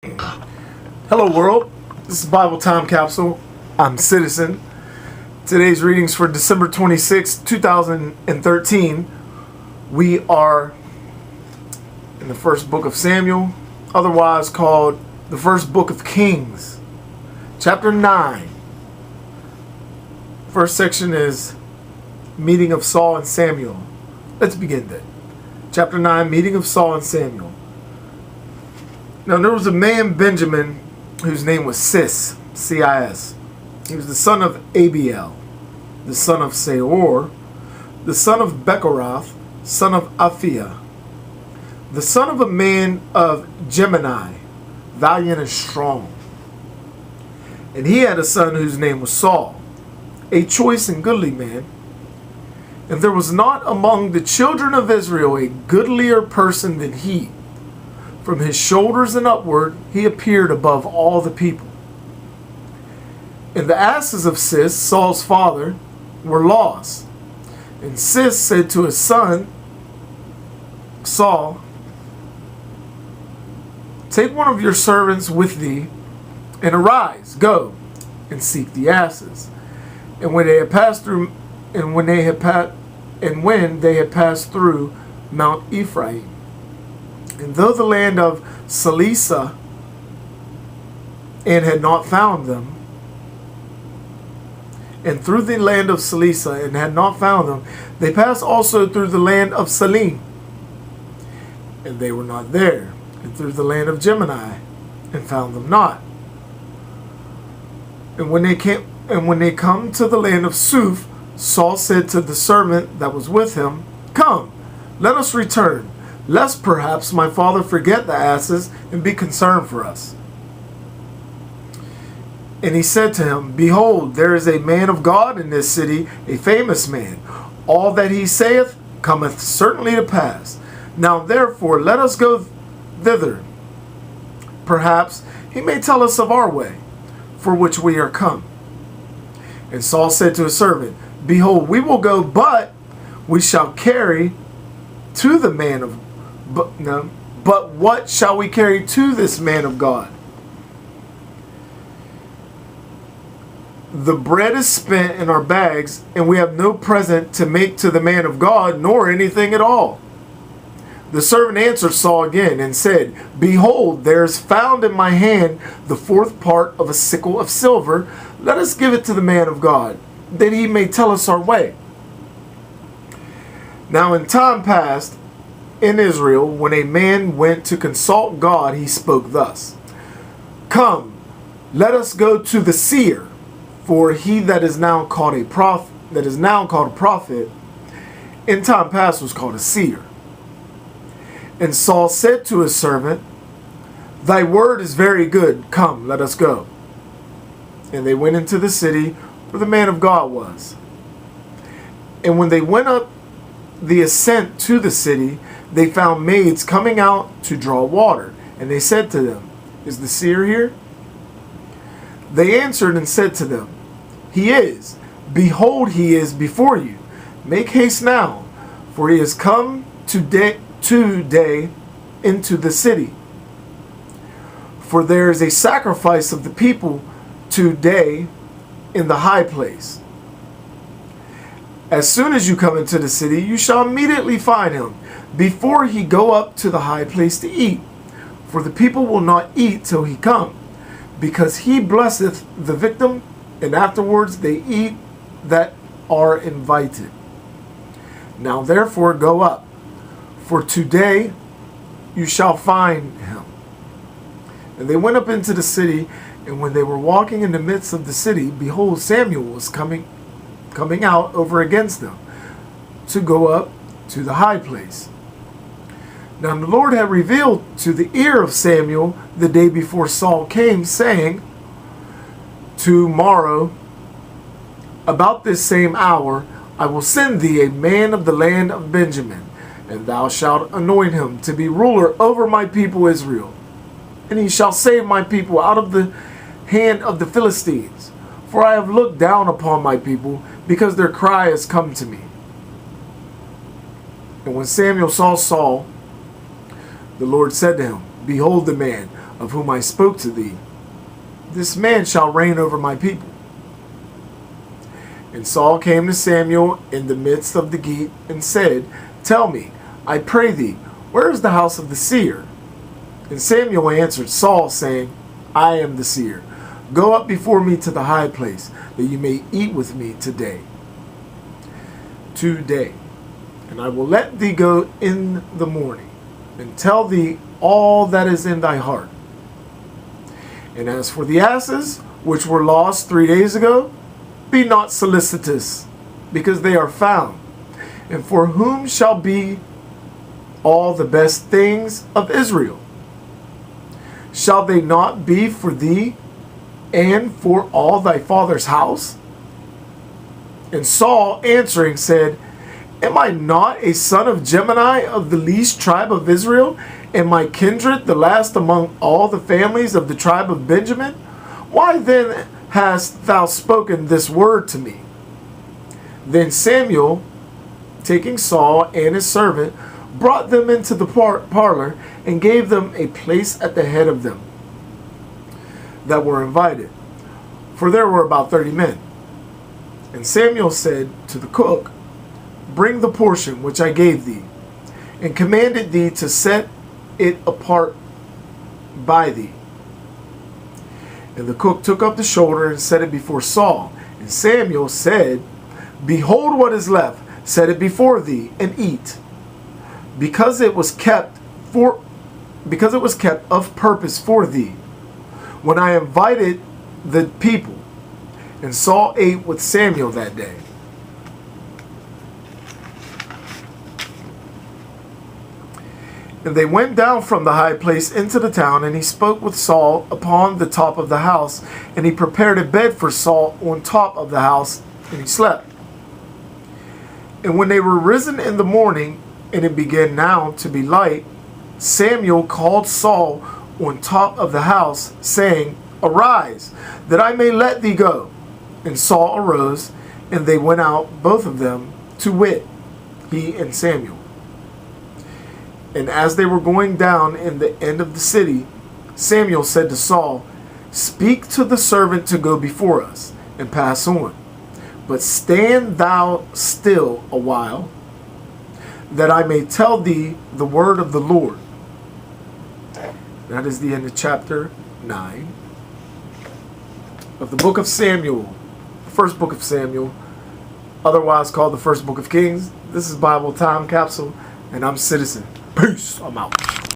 Hello world, this is Bible Time Capsule. I'm Citizen. Today's readings for December 26, 2013. We are in the first book of Samuel, otherwise called the first book of Kings, chapter 9. First section is meeting of Saul and Samuel. Let's begin then. Chapter 9, meeting of Saul and Samuel. Now there was a man, Benjamin, whose name was Cis, C-I-S. He was the son of Abiel, the son of Seor, the son of Bechorath, son of Aphiah, the son of a man of Gemini, valiant and strong. And he had a son whose name was Saul, a choice and goodly man. And there was not among the children of Israel a goodlier person than he. From his shoulders and upward, he appeared above all the people. And the asses of Cis, Saul's father, were lost. And Cis said to his son, Saul, take one of your servants with thee, and arise, go, and seek the asses. And when they had passed through, when they had passed through Mount Ephraim, and though the land of Cilicia, and had not found them, and through the land of Cilicia, and had not found them, they passed also through the land of Salim, and they were not there, and through the land of Gemini, and found them not. And when they come to the land of Suf, Saul said to the servant that was with him, come, let us return, lest perhaps my father forget the asses and be concerned for us. And he said to him, behold, there is a man of God in this city, a famous man. All that he saith cometh certainly to pass. Now therefore let us go thither. Perhaps he may tell us of our way, for which we are come. And Saul said to his servant, behold, we will go, but we shall carry to the man of But what shall we carry to this man of God? The bread is spent in our bags, and we have no present to make to the man of God, nor anything at all. The servant answered Saul again and said, behold, there is found in my hand the fourth part of a sickle of silver. Let us give it to the man of God, that he may tell us our way. Now in time past, in Israel, when a man went to consult God, he spoke thus, come, let us go to the seer, for he that is now called a prophet, in time past was called a seer. And Saul said to his servant, thy word is very good, come, let us go. And they went into the city where the man of God was. And when they went up the ascent to the city, they found maids coming out to draw water. And they said to them, is the seer here? They answered and said to them, he is. Behold, he is before you. Make haste now, for he is come today into the city. For there is a sacrifice of the people today in the high place. As soon as you come into the city, you shall immediately find him, before he go up to the high place to eat. For the people will not eat till he come, because he blesseth the victim, and afterwards they eat that are invited. Now therefore go up, for today you shall find him. And they went up into the city, and when they were walking in the midst of the city, behold, Samuel was coming out over against them, to go up to the high place. Now the Lord had revealed to the ear of Samuel the day before Saul came, saying, tomorrow, about this same hour, I will send thee a man of the land of Benjamin, and thou shalt anoint him to be ruler over my people Israel. And he shall save my people out of the hand of the Philistines. For I have looked down upon my people, because their cry has come to me. And when Samuel saw Saul, the Lord said to him, behold the man, of whom I spoke to thee. This man shall reign over my people. And Saul came to Samuel in the midst of the gate and said, Tell me, I pray thee, where is the house of the seer? And Samuel answered Saul, saying, I am the seer. Go up before me to the high place, that you may eat with me today. And I will let thee go in the morning, and tell thee all that is in thy heart. And as for the asses, which were lost 3 days ago, be not solicitous, because they are found. And for whom shall be all the best things of Israel? Shall they not be for thee and for all thy father's house? And Saul answering said, Am I not a son of Gemini of the least tribe of Israel, and my kindred the last among all the families of the tribe of Benjamin? Why then hast thou spoken this word to me? Then Samuel, taking Saul and his servant, brought them into the parlor and gave them a place at the head of them that were invited, for there were about 30 men. And Samuel said to the cook, Bring the portion which I gave thee, and commanded thee to set it apart by thee. And the cook took up the shoulder and set it before Saul. And Samuel said, Behold what is left, set it before thee, and eat. Because it was kept of purpose for thee, when I invited the people. And Saul ate with Samuel that day. And they went down from the high place into the town, and he spoke with Saul upon the top of the house, and he prepared a bed for Saul on top of the house, and he slept. And when they were risen in the morning, and it began now to be light, Samuel called Saul on top of the house, saying, Arise, that I may let thee go. And Saul arose, and they went out, both of them, to wit, he and Samuel. And as they were going down in the end of the city, Samuel said to Saul, Speak to the servant to go before us, and pass on. But stand thou still a while, that I may tell thee the word of the Lord. That is the end of chapter 9 of the book of Samuel, the first book of Samuel, otherwise called the first book of Kings. This is Bible Time Capsule, and I'm Citizen. Peace. I'm out.